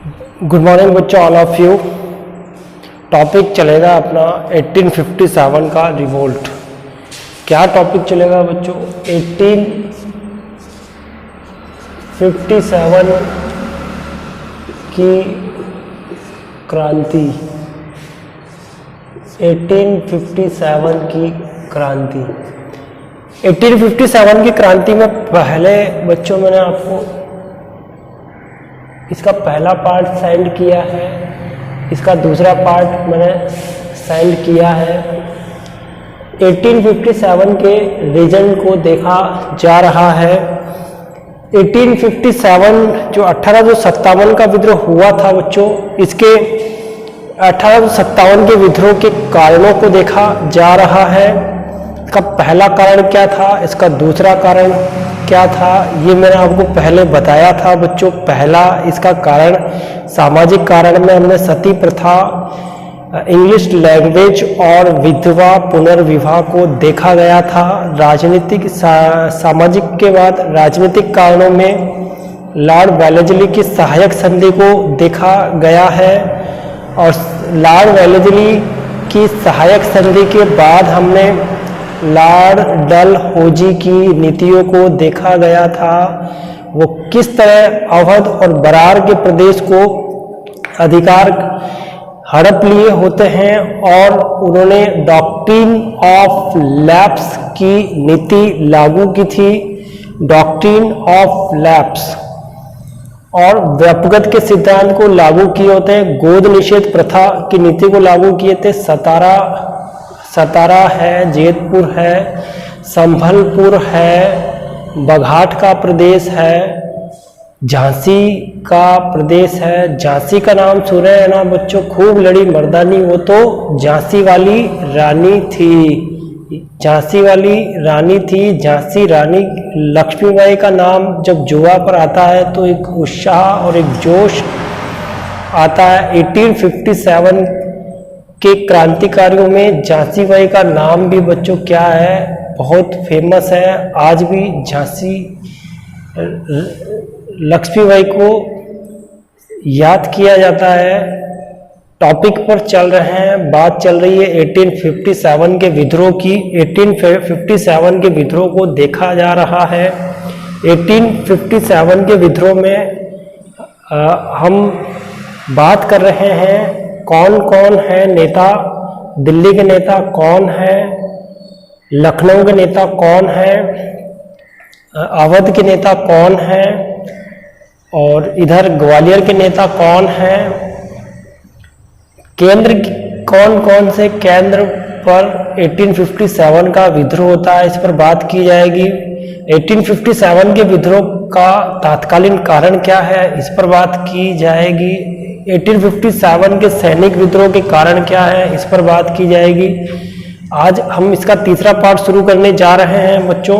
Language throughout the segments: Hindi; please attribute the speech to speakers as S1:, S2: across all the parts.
S1: गुड मॉर्निंग बच्चों, ऑल ऑफ यू। टॉपिक चलेगा अपना 1857 का रिवोल्ट। क्या टॉपिक चलेगा बच्चों? 1857 की क्रांति। 1857 की क्रांति। 1857 की क्रांति में पहले बच्चों मैंने आपको इसका पहला पार्ट सेंड किया है, इसका दूसरा पार्ट मैंने सेंड किया है। 1857 के रीजन को देखा जा रहा है। 1857 जो 1857 का विद्रोह हुआ था बच्चों, इसके 1857 के विद्रोह के कारणों को देखा जा रहा है। इसका पहला कारण क्या था, इसका दूसरा कारण क्या था, ये मैंने आपको पहले बताया था बच्चों। पहला इसका कारण, सामाजिक कारण में हमने सती प्रथा, इंग्लिश लैंग्वेज और विधवा पुनर्विवाह को देखा गया था। राजनीतिक सामाजिक के बाद राजनीतिक कारणों में लॉर्ड वेलेस्ली की सहायक संधि को देखा गया है, और लॉर्ड वेलेस्ली की सहायक संधि के बाद हमने लॉर्ड डलहौजी की नीतियों को देखा गया था। वो किस तरह अवध और बरार के प्रदेश को अधिकार हड़प लिए होते हैं, और उन्होंने डॉक्ट्रिन ऑफ लैप्स की नीति लागू की थी। डॉक्ट्रिन ऑफ लैप्स और व्यक्तिगत के सिद्धांत को लागू किए होते हैं। गोद निषेध प्रथा की नीति को लागू किए थे। सतारा है, जेतपुर है, संभलपुर है, बघाट का प्रदेश है, झांसी का प्रदेश है। झांसी का नाम सुने हैं ना बच्चों? खूब लड़ी मर्दानी, वो तो झांसी वाली रानी थी। झांसी वाली रानी थी। झांसी रानी लक्ष्मीबाई का नाम जब जुआ पर आता है तो एक उत्साह और एक जोश आता है। 1857 के क्रांतिकारियों में झांसी बाई का नाम भी बच्चों क्या है, बहुत फेमस है। आज भी झांसी लक्ष्मीबाई को याद किया जाता है। टॉपिक पर चल रहे हैं, बात चल रही है 1857 के विद्रोह की। 1857 के विद्रोह को देखा जा रहा है। 1857 के विद्रोह में हम बात कर रहे हैं कौन कौन है नेता। दिल्ली के नेता कौन है, लखनऊ के नेता कौन है, अवध के नेता कौन है, और इधर ग्वालियर के नेता कौन है। केंद्र कौन कौन से केंद्र पर 1857 का विद्रोह होता है, इस पर बात की जाएगी। 1857 के विद्रोह का तात्कालीन कारण क्या है, इस पर बात की जाएगी। 1857 के सैनिक विद्रोह के कारण क्या है, इस पर बात की जाएगी। आज हम इसका तीसरा पार्ट शुरू करने जा रहे हैं बच्चों।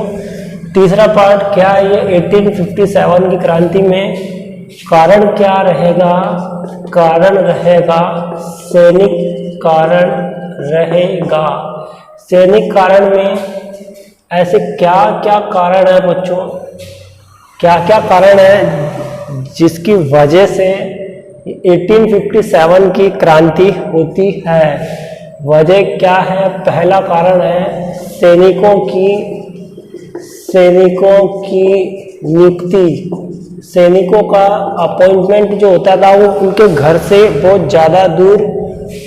S1: तीसरा पार्ट क्या है ये 1857 की क्रांति में कारण क्या रहेगा? कारण रहेगा सैनिक कारण रहेगा। सैनिक कारण में ऐसे क्या क्या कारण है बच्चों, क्या क्या कारण है जिसकी वजह से 1857 की क्रांति होती है? वजह क्या है? पहला कारण है सैनिकों की नियुक्ति। सैनिकों का अपॉइंटमेंट जो होता था वो उनके घर से बहुत ज़्यादा दूर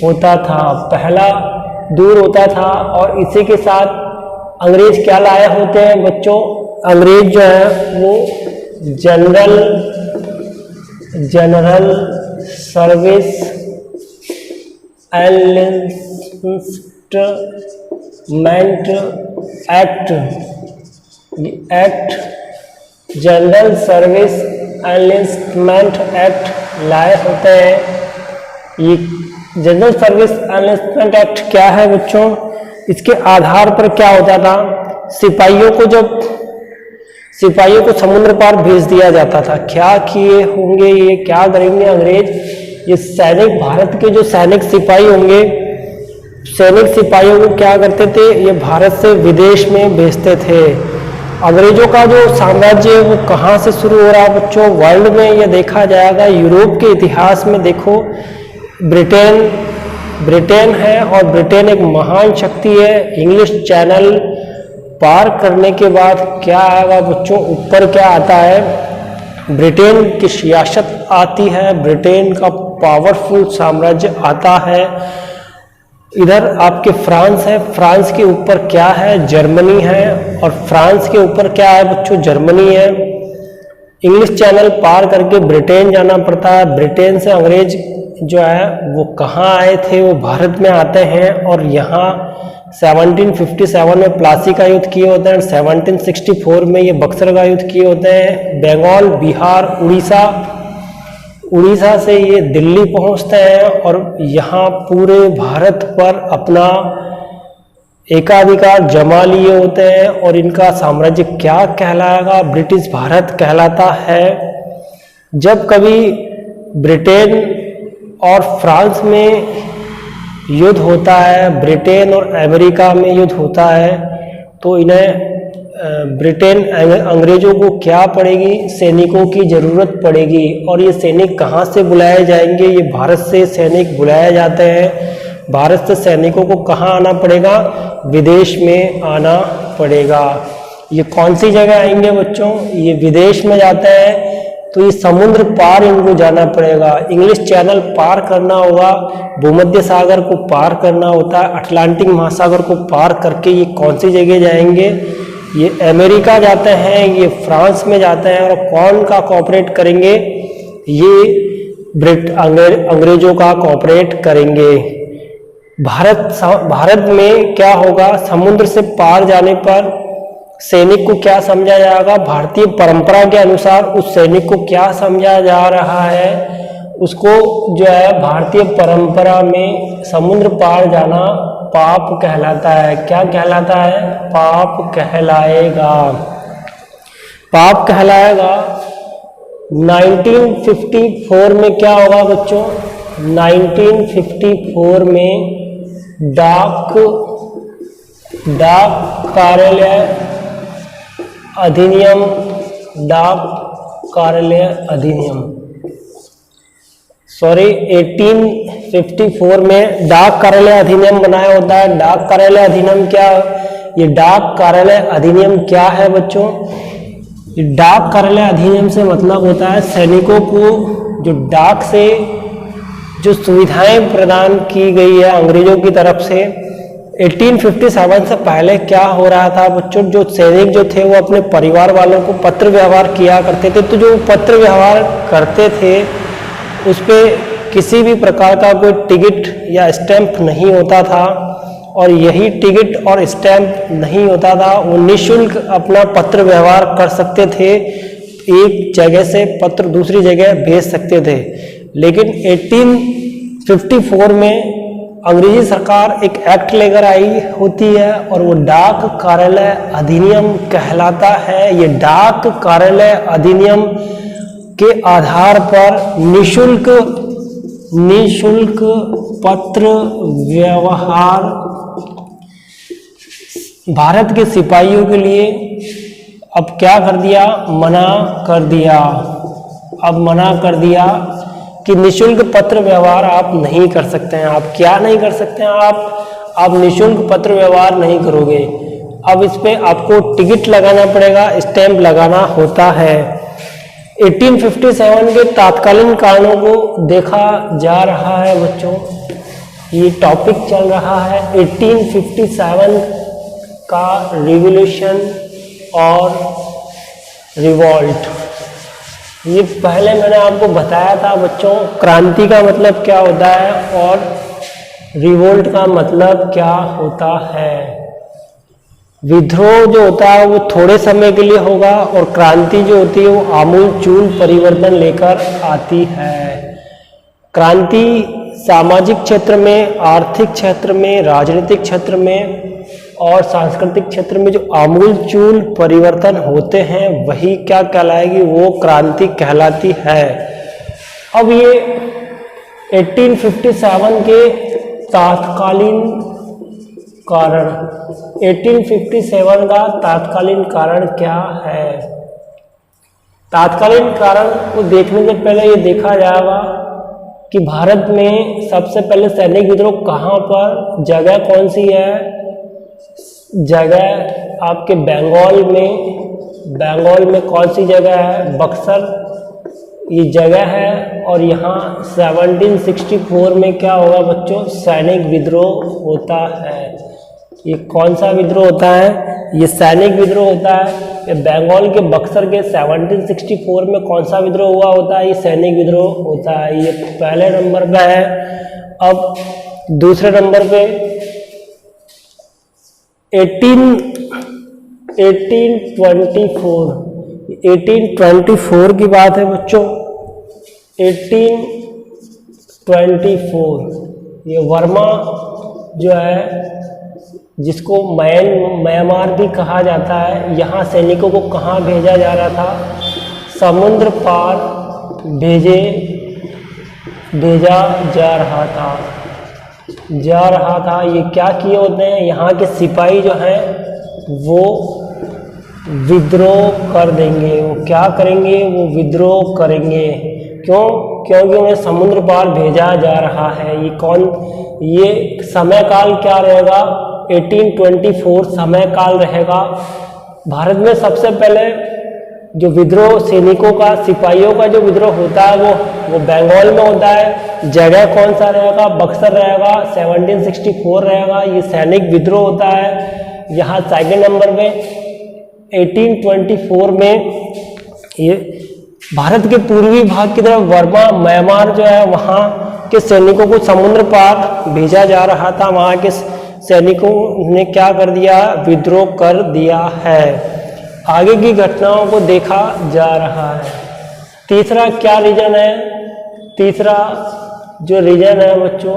S1: होता था। पहला दूर होता था, और इसी के साथ अंग्रेज क्या लाए होते हैं बच्चों? अंग्रेज जो है वो general service enlistment act general service enlistment act लाए होते हैं। ये जनरल सर्विस एनलिस्टमेंट एक्ट क्या है बच्चों? इसके आधार पर क्या होता था, सिपाहियों को समुद्र पार भेज दिया जाता था। क्या किए होंगे ये, क्या करेंगे अंग्रेज? ये सैनिक, भारत के जो सैनिक सिपाही होंगे, सैनिक सिपाहियों को क्या करते थे, ये भारत से विदेश में भेजते थे। अंग्रेजों का जो साम्राज्य है वो कहाँ से शुरू हो रहा है बच्चों? वर्ल्ड में ये देखा जाएगा, यूरोप के इतिहास में देखो, ब्रिटेन है और ब्रिटेन एक महान शक्ति है। इंग्लिश चैनल पार करने के बाद क्या आएगा बच्चों? ऊपर क्या आता है? ब्रिटेन की सियासत आती है, ब्रिटेन का पावरफुल साम्राज्य आता है। इधर आपके फ्रांस है, फ्रांस के ऊपर क्या है? जर्मनी है, और फ्रांस के ऊपर क्या है बच्चों? जर्मनी है। इंग्लिश चैनल पार करके ब्रिटेन जाना पड़ता है। ब्रिटेन से अंग्रेज जो है वो कहाँ आए थे? वो भारत में आते हैं और यहाँ 1757 में प्लासी का युद्ध किए होते हैं, 1764 में ये बक्सर का युद्ध किए होते हैं। बंगाल, बिहार, उड़ीसा से ये दिल्ली पहुंचते हैं और यहाँ पूरे भारत पर अपना एकाधिकार जमा लिए होते हैं और इनका साम्राज्य क्या कहलाएगा? ब्रिटिश भारत कहलाता है। जब कभी ब्रिटेन और फ्रांस में युद्ध होता है, ब्रिटेन और अमेरिका में युद्ध होता है, तो इन्हें ब्रिटेन अंग्रेजों को क्या पड़ेगी? सैनिकों की ज़रूरत पड़ेगी। और ये सैनिक कहाँ से बुलाए जाएंगे? ये भारत से सैनिक बुलाए जाते हैं। भारत से सैनिकों को कहाँ आना पड़ेगा? विदेश में आना पड़ेगा। ये कौन सी जगह आएंगे बच्चों? ये विदेश में जाते हैं, तो ये समुद्र पार इनको जाना पड़ेगा। इंग्लिश चैनल पार करना होगा, भूमध्य सागर को पार करना होता है, अटलांटिक महासागर को पार करके ये कौन सी जगह जाएंगे? ये अमेरिका जाते हैं, ये फ्रांस में जाते हैं। और कौन का कोऑपरेट करेंगे? ये अंग्रेजों का कोऑपरेट करेंगे। भारत में क्या होगा? समुद्र से पार जाने पर सैनिक को क्या समझा जाएगा? भारतीय परंपरा के अनुसार उस सैनिक को क्या समझा जा रहा है? उसको जो है भारतीय परंपरा में समुद्र पार जाना पाप कहलाता है। क्या कहलाता है? पाप कहलाएगा। पाप कहलाएगा। 1954 में क्या होगा बच्चों? 1954 में डाक कार्यालय अधिनियम, डाक कार्यालय अधिनियम, 1854 में डाक कार्यालय अधिनियम बनाया होता है। डाक कार्यालय अधिनियम क्या? ये डाक कार्यालय अधिनियम क्या है बच्चों? ये डाक कार्यालय अधिनियम से मतलब होता है सैनिकों को जो डाक से जो सुविधाएं प्रदान की गई है अंग्रेजों की तरफ से। 1857 से पहले क्या हो रहा था बच्चों? जो सैनिक जो थे वो अपने परिवार वालों को पत्र व्यवहार किया करते थे, तो जो पत्र व्यवहार करते थे उस पर किसी भी प्रकार का कोई टिकट या स्टैंप नहीं होता था। और यही टिकट और स्टैंप नहीं होता था, वो निःशुल्क अपना पत्र व्यवहार कर सकते थे, एक जगह से पत्र दूसरी जगह भेज सकते थे। लेकिन 1854 में अंग्रेजी सरकार एक एक्ट लेकर आई होती है और वो डाक कार्यालय अधिनियम कहलाता है। ये डाक कार्यालय अधिनियम के आधार पर निःशुल्क पत्र व्यवहार भारत के सिपाहियों के लिए अब क्या कर दिया? मना कर दिया। अब मना कर दिया कि निःशुल्क पत्र व्यवहार आप नहीं कर सकते हैं। आप क्या नहीं कर सकते हैं? आप निःशुल्क पत्र व्यवहार नहीं करोगे। अब इस पे आपको टिकट लगाना पड़ेगा, स्टैंप लगाना होता है। 1857 के तात्कालीन कारणों को देखा जा रहा है बच्चों, ये टॉपिक चल रहा है 1857 का रिवॉल्यूशन और रिवॉल्ट। ये पहले मैंने आपको बताया था बच्चों, क्रांति का मतलब क्या होता है और रिवोल्ट का मतलब क्या होता है। विद्रोह जो होता है वो थोड़े समय के लिए होगा और क्रांति जो होती है वो आमूलचूल परिवर्तन लेकर आती है। क्रांति सामाजिक क्षेत्र में, आर्थिक क्षेत्र में, राजनीतिक क्षेत्र में और सांस्कृतिक क्षेत्र में जो आमूलचूल परिवर्तन होते हैं वही क्या कहलाएगी? वो क्रांति कहलाती है। अब ये 1857 के तात्कालीन कारण 1857 का तात्कालीन कारण क्या है? तात्कालीन कारण को देखने से पहले ये देखा जाएगा कि भारत में सबसे पहले सैनिक विद्रोह कहाँ पर, जगह कौन सी है? जगह आपके बंगाल में कौन सी जगह है? बक्सर ये जगह है। और यहाँ 1764 में क्या होगा बच्चों? सैनिक विद्रोह होता है। ये कौन सा विद्रोह होता है? ये सैनिक विद्रोह होता है। ये बंगाल के बक्सर के 1764 में कौन सा विद्रोह हुआ होता है? ये सैनिक विद्रोह होता है। ये पहले नंबर पे है। अब दूसरे नंबर पे 1824 की बात है बच्चों। 1824 ये वर्मा जो है, जिसको म्यांमार भी कहा जाता है, यहाँ सैनिकों को कहाँ भेजा जा रहा था? समुद्र पार भेजा जा रहा था। ये क्या किए होते हैं? यहाँ के सिपाही जो हैं वो विद्रोह कर देंगे। वो क्या करेंगे? वो विद्रोह करेंगे। क्यों? क्योंकि उन्हें समुद्र पार भेजा जा रहा है। ये समय काल क्या रहेगा? 1824 समय काल रहेगा। भारत में सबसे पहले जो विद्रोह सैनिकों का, सिपाहियों का जो विद्रोह होता है वो बंगाल में होता है। जगह कौन सा रहेगा? बक्सर रहेगा। 1764 रहेगा। ये सैनिक विद्रोह होता है। यहाँ सेकंड नंबर में 1824 में ये भारत के पूर्वी भाग की तरफ वर्मा म्यांमार जो है, वहाँ के सैनिकों को समुद्र पार भेजा जा रहा था। वहाँ के सैनिकों ने क्या कर दिया? विद्रोह कर दिया है। आगे की घटनाओं को देखा जा रहा है। तीसरा क्या रीजन है? तीसरा जो रीजन है बच्चों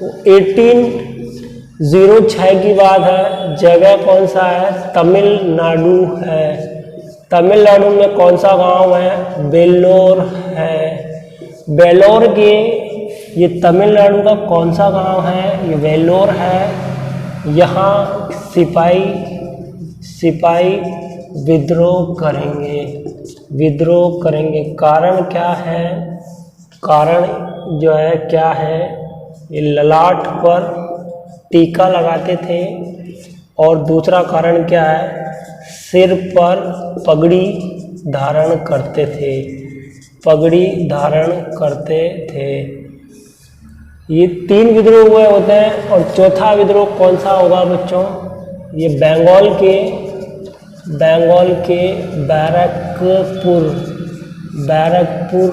S1: वो 1806 की बात है। जगह कौन सा है? तमिलनाडु है। तमिलनाडु में कौन सा गांव है? वेल्लोर है। वेल्लोर के ये तमिलनाडु का कौन सा गांव है? ये वेल्लोर है। यहाँ सिपाही विद्रोह करेंगे। कारण क्या है? कारण जो है क्या है? ये ललाट पर टीका लगाते थे। और दूसरा कारण क्या है? सिर पर पगड़ी धारण करते थे। ये 3 विद्रोह हुए होते हैं। और चौथा विद्रोह कौन सा होगा बच्चों? ये बंगाल के बैरकपुर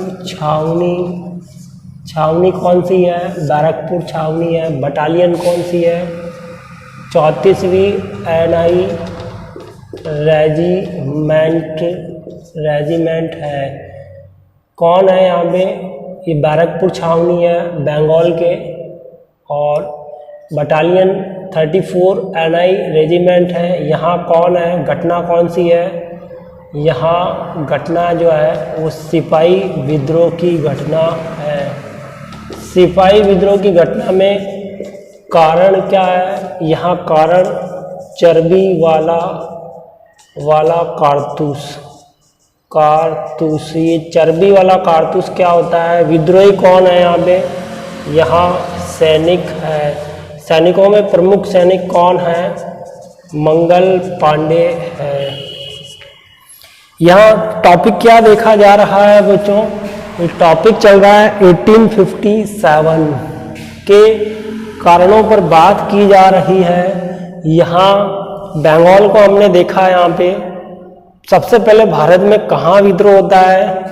S1: छावनी कौन सी है? बैरकपुर छावनी है। बटालियन कौन सी है? 34वीं NI रेजिमेंट है। कौन है यहाँ पे? ये बैरकपुर छावनी है बंगाल के। और बटालियन 34 NI रेजिमेंट है। यहाँ कौन है? घटना कौन सी है? यहाँ घटना जो है वो सिपाही विद्रोह की घटना है। सिपाही विद्रोह की घटना में कारण क्या है? यहाँ कारण चर्बी वाला कारतूस। ये चर्बी वाला कारतूस क्या होता है? विद्रोही कौन है यहाँ पे? यहाँ सैनिक है। सैनिकों में प्रमुख सैनिक कौन है? मंगल पांडे है। यहाँ टॉपिक क्या देखा जा रहा है बच्चों? टॉपिक चल रहा है 1857 के कारणों पर बात की जा रही है। यहाँ बंगाल को हमने देखा। यहाँ पे सबसे पहले भारत में कहाँ विद्रोह होता है?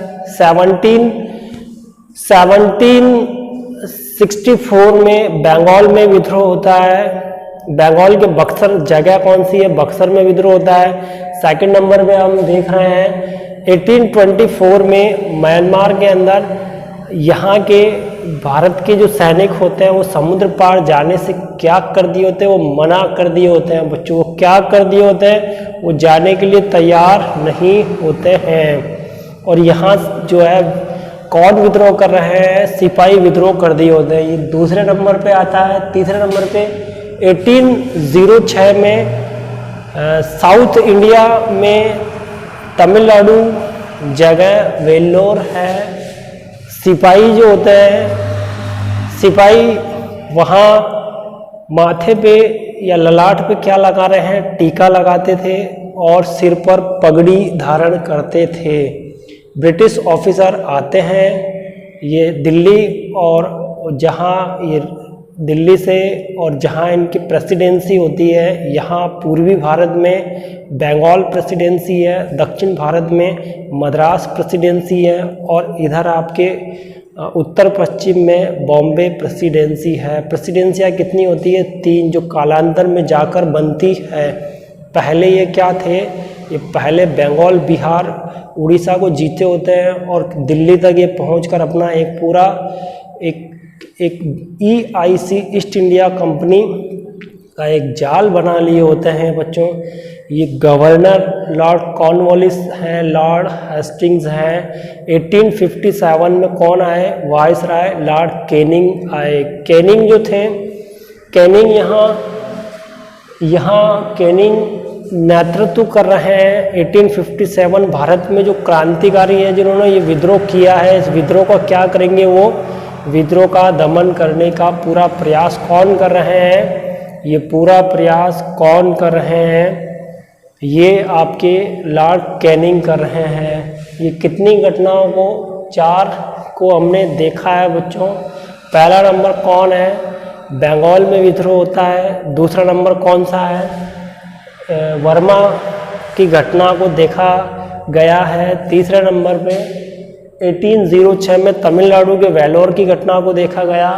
S1: 1764 में बंगाल में विद्रोह होता है। बंगाल के बक्सर, जगह कौन सी है? बक्सर में विद्रोह होता है। सेकंड नंबर पे हम देख रहे हैं 1824 में म्यांमार के अंदर यहाँ के भारत के जो सैनिक होते हैं वो समुद्र पार जाने से क्या कर दिए होते हैं? वो मना कर दिए होते हैं बच्चों। वो क्या कर दिए होते हैं? वो जाने के लिए तैयार नहीं होते हैं। और यहाँ जो है कौन विद्रोह कर रहे हैं? सिपाही विद्रोह कर दिए होते हैं। ये दूसरे नंबर पे आता है। तीसरे नंबर पे 1806 में साउथ इंडिया में तमिलनाडु जगह वेल्लोर है। सिपाही जो होते हैं, सिपाही वहाँ माथे पे या ललाट पे क्या लगा रहे हैं, टीका लगाते थे और सिर पर पगड़ी धारण करते थे। ब्रिटिश ऑफिसर आते हैं ये दिल्ली, और जहाँ ये दिल्ली से और जहाँ इनकी प्रेसिडेंसी होती है, यहाँ पूर्वी भारत में बंगाल प्रेसिडेंसी है, दक्षिण भारत में मद्रास प्रेसिडेंसी है, और इधर आपके उत्तर पश्चिम में बॉम्बे प्रेसिडेंसी है। प्रेसिडेंसियाँ कितनी होती है? 3, जो कालांतर में जाकर बनती है। पहले ये क्या थे? ये पहले बंगाल, बिहार, उड़ीसा को जीते होते हैं और दिल्ली तक ये पहुंचकर अपना एक पूरा एक EIC ईस्ट इंडिया कंपनी का एक जाल बना लिए होते हैं बच्चों। ये गवर्नर लॉर्ड कॉर्नवालिस हैं, लॉर्ड हेस्टिंग्स हैं। 1857 में कौन आए? वायसराय लॉर्ड कैनिंग आए। कैनिंग जो थे, कैनिंग यहाँ कैनिंग नेतृत्व कर रहे हैं 1857। भारत में जो क्रांतिकारी हैं जिन्होंने ये विद्रोह किया है, इस विद्रोह को क्या करेंगे? वो विद्रोह का दमन करने का पूरा प्रयास कौन कर रहे हैं? ये पूरा प्रयास कौन कर रहे हैं? ये आपके लॉर्ड कैनिंग कर रहे हैं। ये कितनी घटनाओं को? 4 को हमने देखा है बच्चों। पहला नंबर कौन है? बंगाल में विद्रोह होता है। दूसरा नंबर कौन सा है? वर्मा की घटना को देखा गया है। तीसरे नंबर पे 1806 में तमिलनाडु के वेल्लोर की घटना को देखा गया,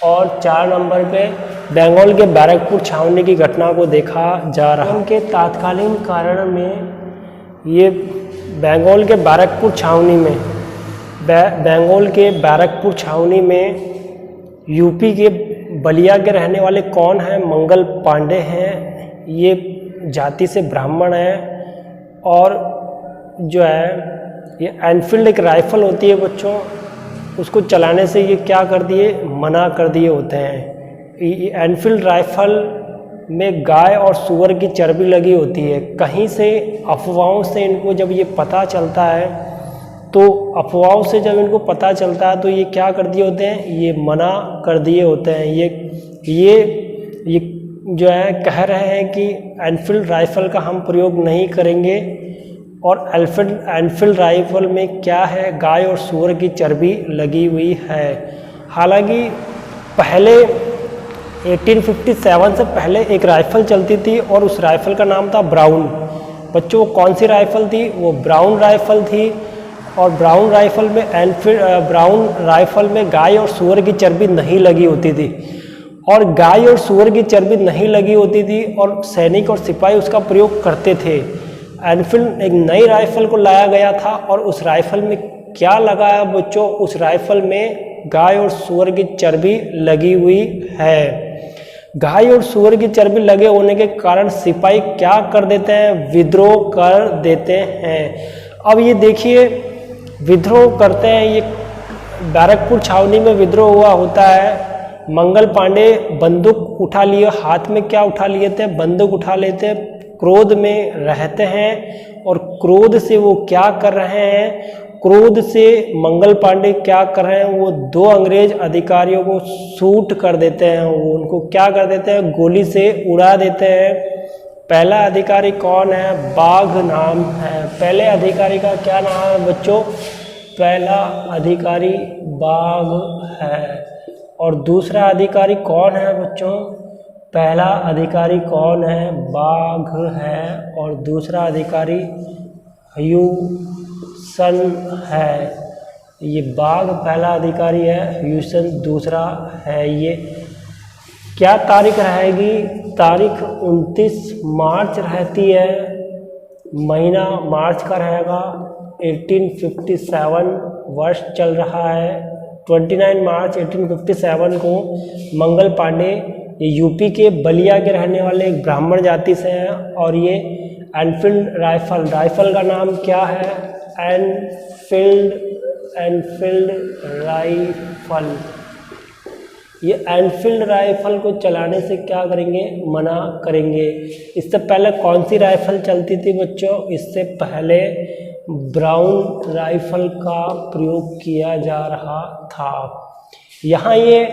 S1: और 4 नंबर पे बंगाल के बैरकपुर छावनी की घटना को देखा जा रहा है। उनके तात्कालीन कारण में ये बंगाल के बैरकपुर छावनी में यूपी के बलिया के रहने वाले कौन हैं? मंगल पांडे हैं। ये जाति से ब्राह्मण हैं, और जो है ये एनफील्ड एक राइफल होती है बच्चों, उसको चलाने से ये क्या कर दिए? मना कर दिए होते हैं। ये एनफील्ड राइफल में गाय और सूअर की चर्बी लगी होती है। कहीं से अफवाहों से इनको जब ये पता चलता है, तो अफवाहों से जब इनको पता चलता है तो ये क्या कर दिए होते हैं? ये मना कर दिए होते हैं। ये जो है कह रहे हैं कि एनफील्ड राइफल का हम प्रयोग नहीं करेंगे, और एनफील्ड राइफल में क्या है? गाय और सूअर की चर्बी लगी हुई है। हालांकि पहले 1857 से पहले एक राइफल चलती थी, और उस राइफल का नाम था ब्राउन। बच्चों, कौन सी राइफल थी? वो ब्राउन राइफल थी। और ब्राउन राइफल में गाय और सूअर की चर्बी नहीं लगी होती थी, और गाय और सूअर की चर्बी नहीं लगी होती थी, और सैनिक और सिपाही उसका प्रयोग करते थे। एनफील्ड एक नई राइफल को लाया गया था, और उस राइफल में क्या लगाया बच्चों? उस राइफल में गाय और सूअर की चर्बी लगी हुई है। गाय और सूअर की चर्बी लगे होने के कारण सिपाही क्या कर देते हैं? विद्रोह कर देते हैं। अब ये देखिए, विद्रोह करते हैं, ये बैरकपुर छावनी में विद्रोह हुआ होता है। मंगल पांडे बंदूक उठा लिए, हाथ में क्या उठा लिए थे? बंदूक उठा लेते, क्रोध में रहते हैं, और क्रोध से वो क्या कर रहे हैं? क्रोध से मंगल पांडे क्या कर रहे हैं? वो 2 अंग्रेज अधिकारियों को शूट कर देते हैं। वो उनको क्या कर देते हैं? गोली से उड़ा देते हैं। पहला अधिकारी कौन है? बाघ नाम है। पहले अधिकारी का क्या नाम है बच्चों? पहला अधिकारी बाघ है। और दूसरा अधिकारी कौन है बच्चों? पहला अधिकारी कौन है? बाघ है। और दूसरा अधिकारी ह्यूसन है। ये बाघ पहला अधिकारी है, ह्यूसन दूसरा है। ये क्या तारीख रहेगी? तारीख 29 मार्च रहती है, महीना मार्च का रहेगा। 1857 वर्ष चल रहा है। 29 मार्च 1857 को मंगल पांडे, ये यूपी के बलिया के रहने वाले एक ब्राह्मण जाति से हैं, और ये एनफील्ड राइफल का नाम क्या है? Enfield rifle. ये एनफील्ड राइफल को चलाने से क्या करेंगे, मना करेंगे। इससे पहले कौन सी राइफल चलती थी बच्चों, इससे पहले ब्राउन राइफल का प्रयोग किया जा रहा था। यहाँ ये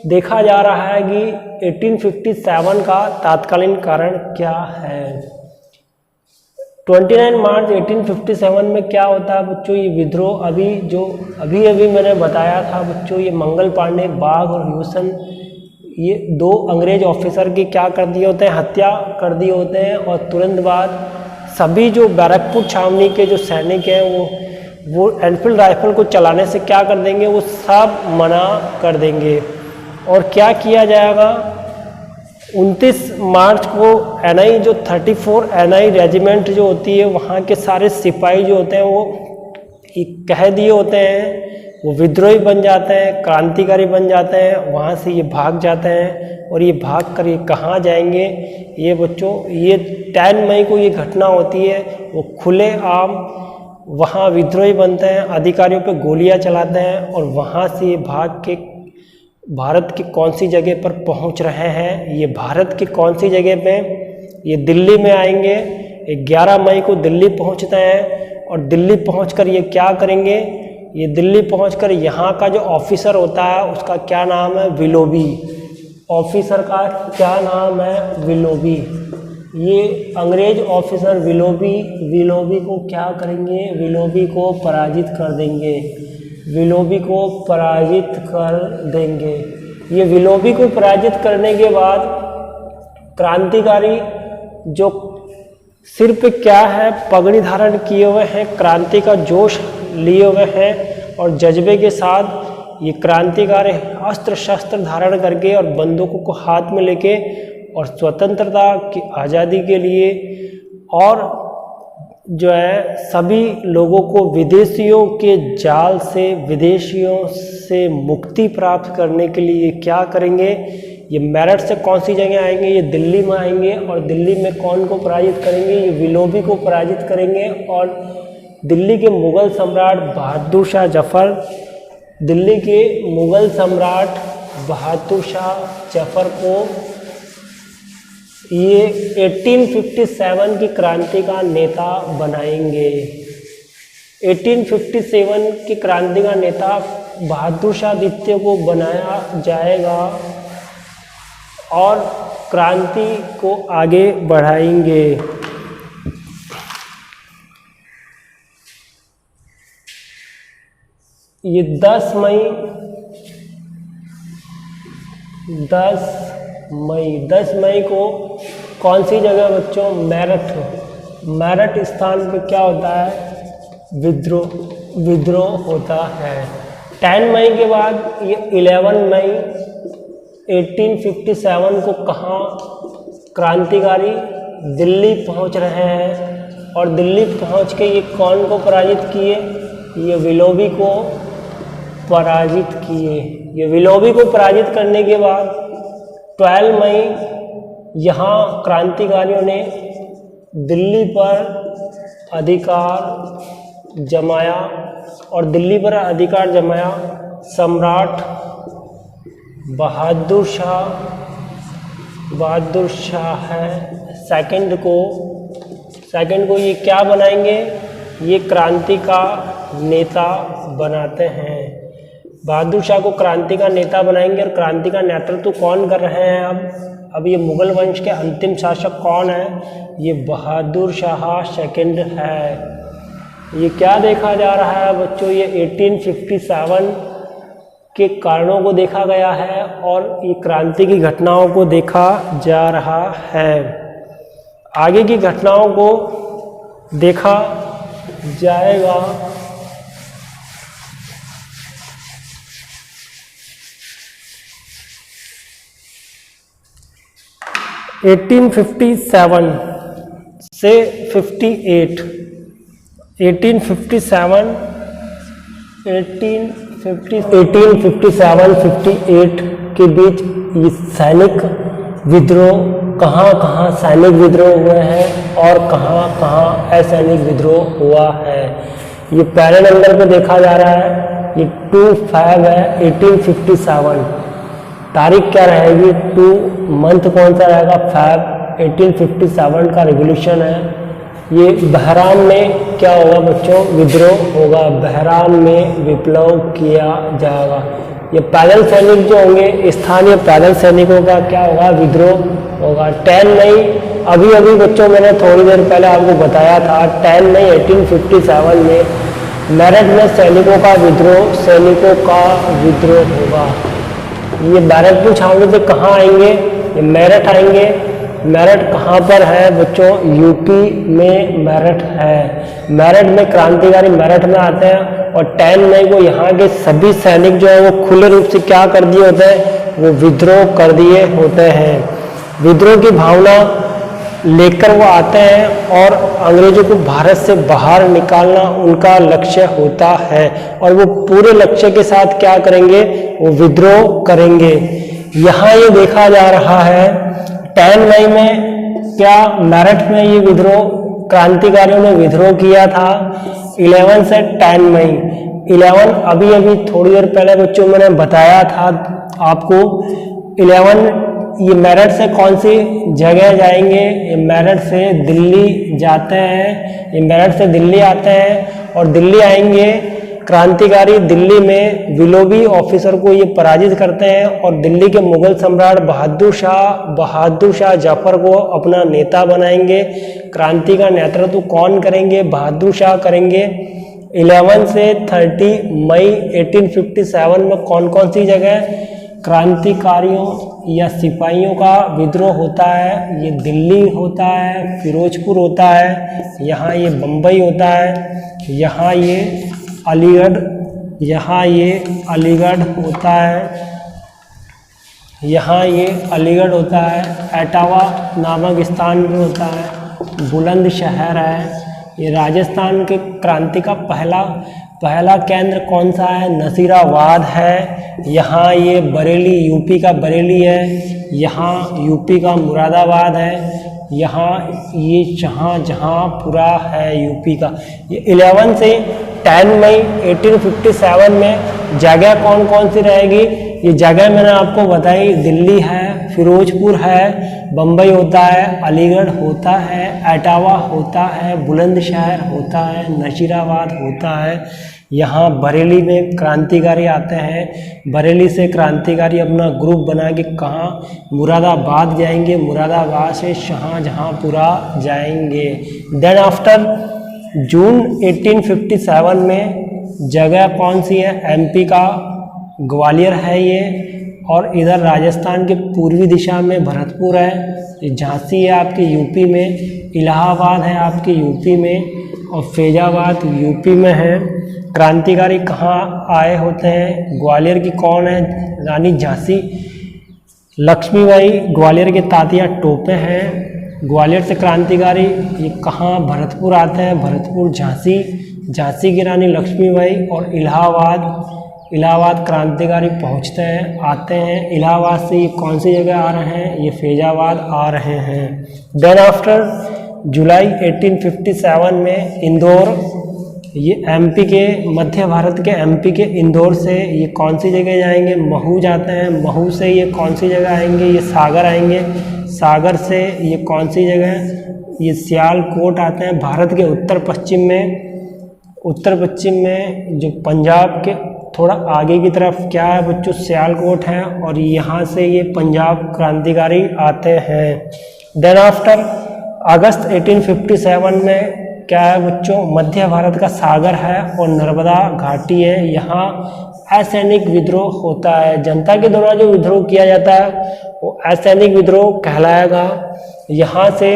S1: देखा जा रहा है कि 1857 का तत्कालीन कारण क्या है। 29 मार्च 1857 में क्या होता है बच्चों, ये विद्रोह अभी मैंने बताया था बच्चों, ये मंगल पांडे, बाघ और ह्यूसन, ये 2 अंग्रेज ऑफिसर की क्या कर दिए होते हैं, हत्या कर दिए होते हैं। और तुरंत बाद सभी जो बैरकपुर छावनी के जो सैनिक हैं वो एनफील्ड राइफल को चलाने से क्या कर देंगे, वो सब मना कर देंगे। और क्या किया जाएगा, 29 मार्च को एनआई जो 34 एनआई रेजिमेंट जो होती है, वहाँ के सारे सिपाही जो होते हैं वो कह दिए होते हैं, वो विद्रोही बन जाते हैं, क्रांतिकारी बन जाते हैं, वहाँ से ये भाग जाते हैं। और ये भाग कर ये कहाँ जाएंगे, ये बच्चों ये 10 मई को ये घटना होती है। वो खुले आम वहाँ विद्रोही बनते हैं, अधिकारियों पे गोलियां चलाते हैं और वहाँ से ये भाग के भारत की कौन सी जगह पर पहुँच रहे हैं। ये भारत की कौन सी जगह पे, ये दिल्ली में आएंगे। 11 मई को दिल्ली पहुँचते हैं और दिल्ली पहुँचकर ये क्या करेंगे, ये दिल्ली पहुँचकर यहाँ का जो ऑफिसर होता है उसका क्या नाम है, विलोबी। ऑफिसर का क्या नाम है, विलोबी। ये अंग्रेज ऑफिसर विलोबी को क्या करेंगे, विलोबी को पराजित कर देंगे, विलोबी को पराजित कर देंगे। ये विलोबी को पराजित करने के बाद क्रांतिकारी जो सिर पे क्या है, पगड़ी धारण किए हुए हैं, क्रांति का जोश लिए हुए हैं और जज्बे के साथ ये क्रांतिकारी अस्त्र शस्त्र धारण करके और बंदूकों को हाथ में लेके और स्वतंत्रता की आज़ादी के लिए और जो है सभी लोगों को विदेशियों के जाल से, विदेशियों से मुक्ति प्राप्त करने के लिए क्या करेंगे, ये मेरठ से कौन सी जगह आएंगे, ये दिल्ली में आएंगे और दिल्ली में कौन को पराजित करेंगे, ये विलोबी को पराजित करेंगे। और दिल्ली के मुग़ल सम्राट बहादुर शाह जफ़र, दिल्ली के मुग़ल सम्राट बहादुर शाह जफ़र को ये 1857 की क्रांति का नेता बनाएंगे। 1857 की क्रांति का नेता बहादुर शाह द्वितीय को बनाया जाएगा और क्रांति को आगे बढ़ाएंगे। ये 10 मई को कौन सी जगह बच्चों, मेरठ स्थान पे क्या होता है, विद्रोह होता है। 10 मई के बाद ये 11 मई 1857 को कहाँ क्रांतिकारी दिल्ली पहुँच रहे हैं और दिल्ली पहुँच के ये कौन को पराजित किए, ये विलोबी को पराजित किए। ये विलोबी को पराजित करने के बाद 12 मई यहाँ क्रांतिकारियों ने दिल्ली पर अधिकार जमाया और दिल्ली पर अधिकार जमाया सम्राट बहादुर शाह है सेकंड को ये क्या बनाएंगे, ये क्रांति का नेता बनाते हैं। बहादुर शाह को क्रांति का नेता बनाएंगे और क्रांति का नेतृत्व कौन कर रहे हैं अब ये मुगल वंश के अंतिम शासक कौन है, ये बहादुर शाह सेकंड है। ये क्या देखा जा रहा है बच्चों, ये 1857 के कारणों को देखा गया है और ये क्रांति की घटनाओं को देखा जा रहा है। आगे की घटनाओं को देखा जाएगा। 1857 से 58, 1857-58 के बीच ये सैनिक विद्रोह कहाँ सैनिक विद्रोह हुए हैं और कहाँ असैनिक विद्रोह हुआ है। ये पहले नंबर पे देखा जा रहा है, ये 25 है 1857। तारीख क्या रहेगी, 2 मंथ कौन सा रहेगा, फैब 1857 का रिवोल्यूशन है। ये बहराम में क्या होगा बच्चों, विद्रोह होगा, बहराम में विप्लव किया जाएगा। ये पैदल सैनिक जो होंगे, स्थानीय पैदल सैनिकों का क्या होगा, विद्रोह होगा। 10 मई, अभी अभी बच्चों मैंने थोड़ी देर पहले आपको बताया था, 10 मई 1857 में मेरठ में सैनिकों का विद्रोह होगा। ये बैरकपुर छावनी से कहाँ आएंगे, ये मेरठ आएंगे। मेरठ कहाँ पर है बच्चों, यूपी में मेरठ है। मेरठ में क्रांतिकारी मेरठ में आते हैं और 10 मई को यहाँ के सभी सैनिक जो है वो खुले रूप से क्या कर दिए होते हैं, वो विद्रोह कर दिए होते हैं। विद्रोह की भावना लेकर वो आते हैं और अंग्रेजों को भारत से बाहर निकालना उनका लक्ष्य होता है और वो पूरे लक्ष्य के साथ क्या करेंगे, वो विद्रोह करेंगे। यहाँ ये देखा जा रहा है 10 मई में क्या मेरठ में ये विद्रोह, क्रांतिकारियों ने विद्रोह किया था 11 से 10 मई। 11 अभी अभी थोड़ी देर पहले बच्चों मैंने बताया था आपको। 11 ये मेरठ से कौन सी जगह जाएंगे, ये मेरठ से दिल्ली जाते हैं। ये मेरठ से दिल्ली आते हैं और दिल्ली आएंगे। क्रांतिकारी दिल्ली में विलोबी ऑफिसर को ये पराजित करते हैं और दिल्ली के मुगल सम्राट बहादुर शाह जफर को अपना नेता बनाएंगे। क्रांति का नेतृत्व कौन करेंगे, बहादुर शाह करेंगे। 11 से 30 मई 1857 में कौन कौन सी जगह क्रांतिकारियों या सिपाहियों का विद्रोह होता है, ये दिल्ली होता है, फिरोजपुर होता है, यहाँ ये बम्बई होता है, यहाँ ये अलीगढ़ होता है, यहाँ ये अलीगढ़ होता है, एटावा नामक स्थान भी होता है, बुलंदशहर है। ये राजस्थान के क्रांति का पहला केंद्र कौन सा है, नसीराबाद है। यहाँ ये बरेली, यूपी का बरेली है। यहाँ यूपी का मुरादाबाद है। यहाँ ये जहाँपुरा है यूपी का। ये 11 से 10 मई 1857 में जगह कौन कौन सी रहेगी, ये जगह मैंने आपको बताई, दिल्ली है, फिरोजपुर है, बम्बई होता है, अलीगढ़ होता है, एटावा होता है, बुलंदशहर होता है, नशीराबाद होता है। यहाँ बरेली में क्रांतिकारी आते हैं। बरेली से क्रांतिकारी अपना ग्रुप बना के कहाँ, मुरादाबाद जाएंगे, मुरादाबाद से शाहजहाँपुरा जाएंगे। देन आफ्टर जून 1857 में जगह कौन सी है, एमपी का ग्वालियर है ये, और इधर राजस्थान के पूर्वी दिशा में भरतपुर है, झांसी है आपके यूपी में, इलाहाबाद है आपके यूपी में, और फैजाबाद यूपी में है। क्रांतिकारी कहाँ आए होते हैं, ग्वालियर की कौन है, रानी झांसी लक्ष्मीबाई ग्वालियर के तातिया टोपे हैं। ग्वालियर से क्रांतिकारी ये कहाँ, भरतपुर आते हैं, भरतपुर झांसी की रानी लक्ष्मीबाई, और इलाहाबाद क्रांतिकारी पहुँचते हैं, आते हैं। इलाहाबाद से ये कौन सी जगह आ रहे हैं, ये फैजाबाद आ रहे हैं। देन आफ्टर जुलाई 1857 में इंदौर, ये एमपी के, मध्य भारत के एमपी के इंदौर से ये कौन सी जगह जाएंगे, महू जाते हैं। महू से ये कौन सी जगह आएंगे, ये सागर आएंगे। सागर से ये कौन सी जगह, ये सियालकोट आते हैं। भारत के उत्तर पश्चिम में जो पंजाब के थोड़ा आगे की तरफ क्या है बच्चों, सियालकोट है, और यहाँ से ये पंजाब क्रांतिकारी आते हैं। देन आफ्टर अगस्त 1857 में क्या है बच्चों, मध्य भारत का सागर है और नर्मदा घाटी है, यहाँ असैनिक विद्रोह होता है। जनता के द्वारा जो विद्रोह किया जाता है वो असैनिक विद्रोह कहलाएगा। यहाँ से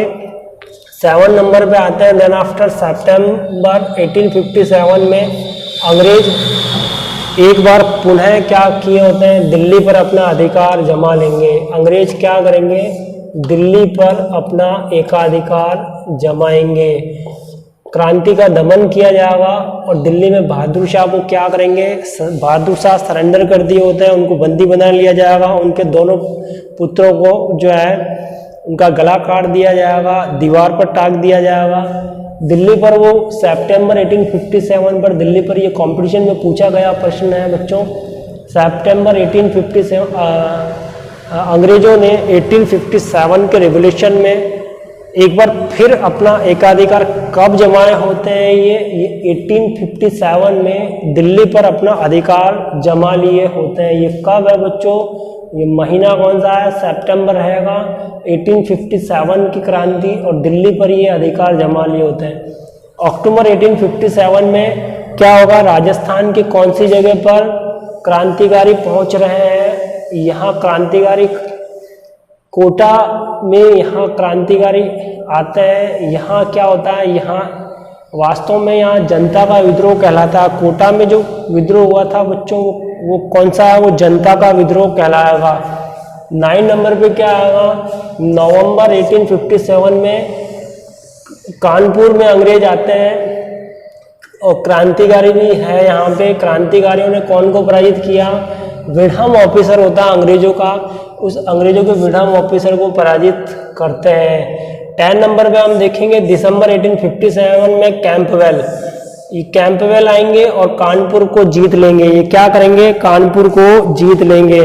S1: 7 नंबर पे आते हैं। देन आफ्टर सितंबर 1857 में अंग्रेज एक बार पुनः क्या किए होते हैं, दिल्ली पर अपना अधिकार जमा लेंगे। अंग्रेज क्या करेंगे, दिल्ली पर अपना एकाधिकार जमाएंगे। क्रांति का दमन किया जाएगा और दिल्ली में बहादुर शाह को क्या करेंगे, बहादुर शाह सरेंडर कर दिए होते हैं, उनको बंदी बना लिया जाएगा। उनके दोनों पुत्रों को जो है उनका गला काट दिया जाएगा, दीवार पर टांग दिया जाएगा। दिल्ली पर वो सितंबर 1857 पर दिल्ली पर ये कंपटीशन में पूछा गया प्रश्न है बच्चों। सितंबर 1857 अंग्रेजों ने 1857 के रिवॉल्यूशन में एक बार फिर अपना एकाधिकार कब जमाए होते हैं? ये 1857 में दिल्ली पर अपना अधिकार जमा लिए होते हैं। ये कब है बच्चों? ये महीना कौन सा है? सितंबर रहेगा। 1857 की क्रांति और दिल्ली पर ये अधिकार जमा लिए होते हैं। अक्टूबर 1857 में क्या होगा? राजस्थान की कौन सी जगह पर क्रांतिकारी पहुंच रहे हैं? यहाँ क्रांतिकारी कोटा में यहाँ क्रांतिकारी आते हैं। यहाँ क्या होता है? यहाँ वास्तव में यहाँ जनता का विद्रोह कहलाता है। कोटा में जो विद्रोह हुआ था बच्चों वो कौन सा है? वो जनता का विद्रोह कहलाएगा। 9 नंबर पे क्या आएगा? नवंबर 1857 में कानपुर में अंग्रेज आते हैं और क्रांतिकारी भी है यहाँ पे। क्रांतिकारियों ने कौन को पराजित किया? विडम ऑफिसर होता है अंग्रेजों का, उस अंग्रेजों के विडम ऑफिसर को पराजित करते हैं। 10 नंबर पे हम देखेंगे दिसंबर 1857 में कैंपवेल, ये कैंपवेल आएंगे और कानपुर को जीत लेंगे। ये क्या करेंगे? कानपुर को जीत लेंगे।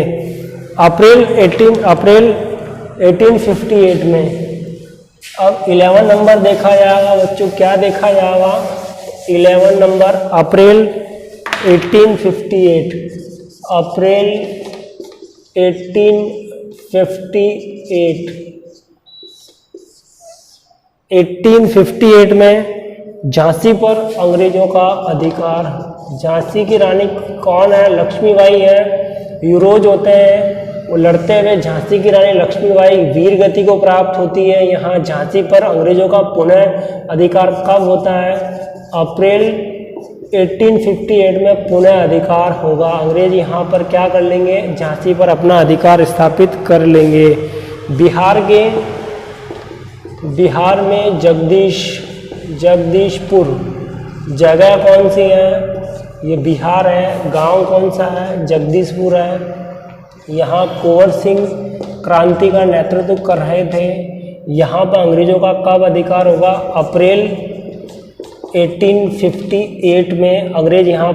S1: अप्रैल 1858 में। अब 11 नंबर देखा जाएगा बच्चों, क्या देखा जाएगा? 11 नंबर अप्रैल 1858, अप्रैल 1858 में झांसी पर अंग्रेजों का अधिकार। झांसी की रानी कौन है? लक्ष्मीबाई है। यूरोज होते हैं, वो लड़ते हुए झांसी की रानी लक्ष्मीबाई वीर गति को प्राप्त होती है। यहाँ झांसी पर अंग्रेजों का पुनः अधिकार कब होता है? अप्रैल 1858 में पुनः अधिकार होगा। अंग्रेज यहाँ पर क्या कर लेंगे? झांसी पर अपना अधिकार स्थापित कर लेंगे। बिहार में जगदीशपुर जगह कौन सी है? ये बिहार है। गांव कौन सा है? जगदीशपुर है। यहाँ कुंवर सिंह क्रांति का नेतृत्व कर रहे थे। यहाँ पर अंग्रेजों का कब अधिकार होगा? अप्रैल 1858 में अंग्रेज यहाँ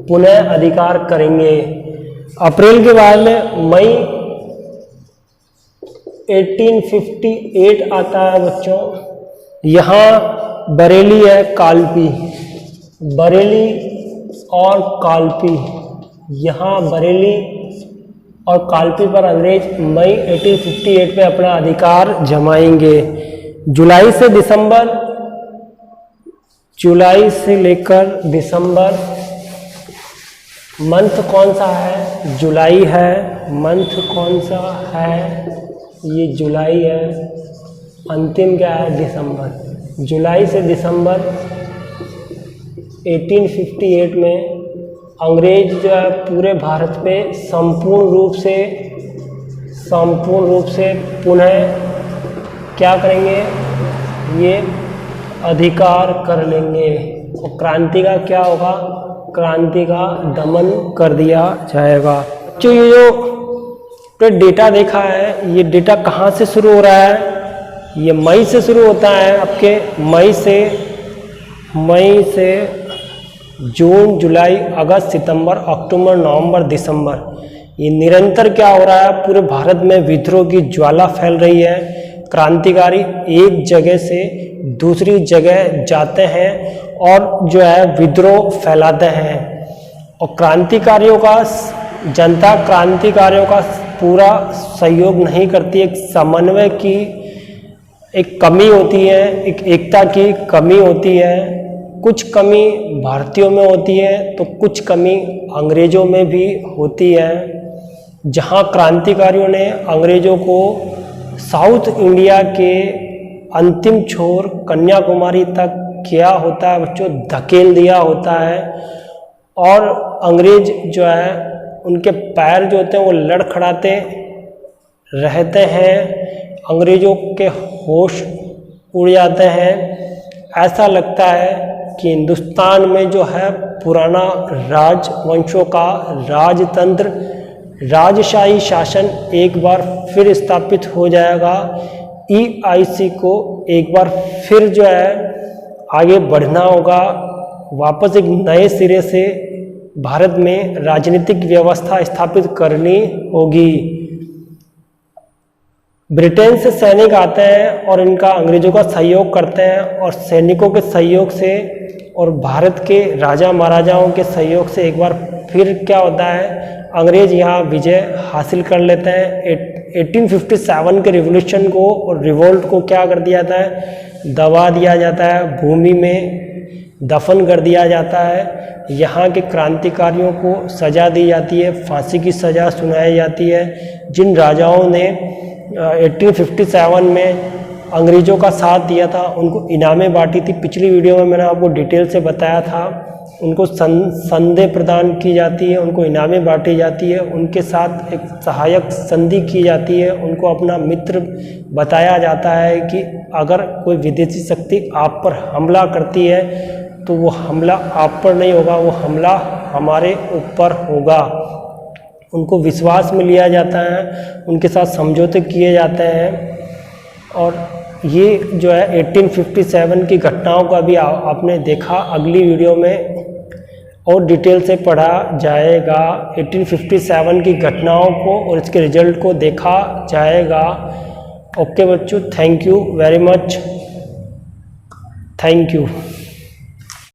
S1: पुनः अधिकार करेंगे। अप्रैल के बाद मई 1858 आता है बच्चों। यहाँ बरेली है, कालपी, बरेली और कालपी, यहाँ बरेली और कालपी पर अंग्रेज मई 1858 में अपना अधिकार जमाएंगे। जुलाई से लेकर दिसंबर मंथ कौन सा है? जुलाई है। मंथ कौन सा है? ये जुलाई है। अंतिम क्या है? दिसंबर। जुलाई से दिसंबर 1858 में अंग्रेज जो है पूरे भारत पे संपूर्ण रूप से पुनः क्या करेंगे? ये अधिकार कर लेंगे और क्रांति का क्या होगा? क्रांति का दमन कर दिया जाएगा। जो ये जो डेटा देखा है, ये डेटा कहाँ से शुरू हो रहा है? ये मई से शुरू होता है। आपके मई से जून, जुलाई, अगस्त, सितंबर, अक्टूबर, नवंबर, दिसंबर, ये निरंतर क्या हो रहा है? पूरे भारत में विद्रोह की ज्वाला फैल रही है। क्रांतिकारी एक जगह से दूसरी जगह जाते हैं और जो है विद्रोह फैलाते हैं और जनता क्रांतिकारियों का पूरा सहयोग नहीं करती। एक समन्वय की एक कमी होती है, एक एकता की कमी होती है। कुछ कमी भारतीयों में होती है तो कुछ कमी अंग्रेजों में भी होती है। जहां क्रांतिकारियों ने अंग्रेजों को साउथ इंडिया के अंतिम छोर कन्याकुमारी तक क्या होता है बच्चों? धकेल दिया होता है और अंग्रेज जो है उनके पैर जो होते हैं वो लड़खड़ाते रहते हैं। अंग्रेजों के होश उड़ जाते हैं। ऐसा लगता है कि हिंदुस्तान में जो है पुराना राजवंशों का राजतंत्र, राजशाही शासन एक बार फिर स्थापित हो जाएगा। EIC को एक बार फिर जो है आगे बढ़ना होगा। वापस एक नए सिरे से भारत में राजनीतिक व्यवस्था स्थापित करनी होगी। ब्रिटेन से सैनिक आते हैं और इनका अंग्रेजों का सहयोग करते हैं, और सैनिकों के सहयोग से और भारत के राजा महाराजाओं के सहयोग से एक बार फिर क्या होता है, अंग्रेज यहाँ विजय हासिल कर लेते हैं। 1857 के रिवॉल्यूशन को और रिवोल्ट को क्या कर दिया जाता है, दबा दिया जाता है, भूमि में दफन कर दिया जाता है। यहाँ के क्रांतिकारियों को सज़ा दी जाती है, फांसी की सज़ा सुनाई जाती है। जिन राजाओं ने 1857 में अंग्रेज़ों का साथ दिया था उनको इनामें बांटी थी, पिछली वीडियो में मैंने आपको डिटेल से बताया था। उनको संदेह प्रदान की जाती है, उनको इनामें बांटी जाती है, उनके साथ एक सहायक संधि की जाती है, उनको अपना मित्र बताया जाता है कि अगर कोई विदेशी शक्ति आप पर हमला करती है तो वो हमला आप पर नहीं होगा, वो हमला हमारे ऊपर होगा। उनको विश्वास में लिया जाता है, उनके साथ समझौते किए जाते हैं। और ये जो है 1857 की घटनाओं का भी आपने देखा, अगली वीडियो में और डिटेल से पढ़ा जाएगा। 1857 की घटनाओं को और इसके रिजल्ट को देखा जाएगा। ओके बच्चों, thank you very much, thank you.